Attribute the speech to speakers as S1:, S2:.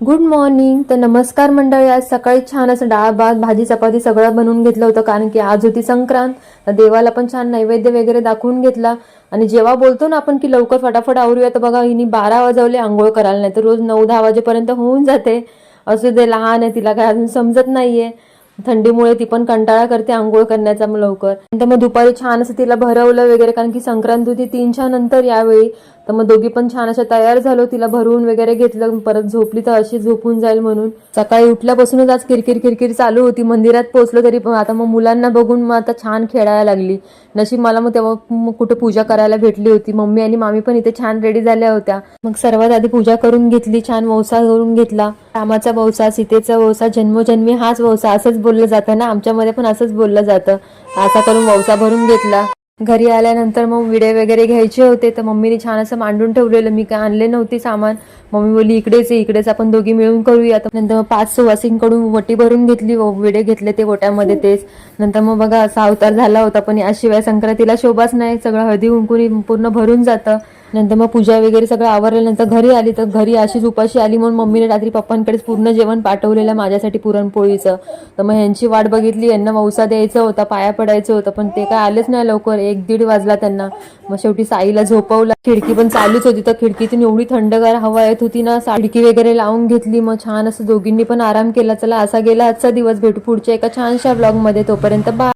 S1: Good morning. तर नमस्कार मंडळी. आज सकाळी छान असं डाळ भात भाजी चपाती सगळं बनवून घेतलं होतं, कारण की आज होती संक्रांत. तर देवाला पण छान नैवेद्य वगैरे दाखवून घेतला. आणि जेव्हा बोलतो ना आपण की लवकर फटाफट आवरूया, तर बघा हिनी 12 वाजवले आंघोळ करायला, नाही तर रोज 9-10 वाजेपर्यंत होऊन जाते. असू दे, लहान आहे, तिला काय अजून समजत नाहीये. थंडीमुळे ती पण कंटाळा करते आंघोळ करण्याचा मग लवकर. नंतर मग दुपारी छान असं तिला भरवलं वगैरे, कारण की संक्रांत होती 3च्या नंतर यावेळी. तर मग दोघी पण छान अशा तयार झालो, तिला भरवून वगैरे घेतलं. परत झोपली तर अशी झोपून जाईल म्हणून. सकाळी उठल्यापासूनच आज किरकिर किरकिर चालू होती. मंदिरात पोहोचलो तरी पण आता मग मुलांना बघून मग आता छान खेळायला लागली. नशीब मला मग तेव्हा मग कुठे पूजा करायला भेटली होती. मम्मी आणि मामी पण इथे छान रेडी झाल्या होत्या. मग सर्वात आधी पूजा करून घेतली, छान वौसा करून घेतला. रामाचा वौसा, सीतेचा वौसा, जन्मोजन्मी हाच वौसा असंच बोललं जातं ना, आमच्यामध्ये पण असंच बोललं जातं. असा करून वौसा भरून घेतला. घरी आल्यानंतर मग विडे वगैरे घ्यायचे होते, तर मम्मीने छान असं मांडून ठेवलेलं. मी काय आणले नव्हती सामान. मम्मी बोलली इकडेच इकडेच आपण दोघी मिळून करूया. नंतर मग 5 सुवासिंकडून वटी भरून घेतली, विडे घेतले ते वट्यामध्ये तेच. नंतर मग बघा असा अवतार झाला होता, पण याशिवाय संक्रांतीला शोभाच नाही. सगळं हळदी कुंकुनी पूर्ण भरून जातं. नंतर मग पूजा वगैरे सगळं आवरल्यानंतर घरी आली, तर घरी अशीच उपाशी आली म्हणून मम्मीने रात्री पप्पांकडेच पूर्ण जेवण पाठवलेलं माझ्यासाठी पुरणपोळीचं. तर मग ह्यांची वाट बघितली, यांना वौसा द्यायचं होता, पाया पडायचं होतं, पण ते काय आलेच नाही लवकर. 1-1:30 वाजला त्यांना. मग शेवटी साईला झोपवला. खिडकी पण चालूच होती, तर खिडकीतून एवढी थंडगार हवा येत होती ना, खिडकी वगैरे लावून घेतली. मग छान असं दोघींनी पण आराम केला. चला, असा गेला आजचा दिवस. भेटू पुढच्या एका छानशा ब्लॉग मध्ये. तोपर्यंत बाय.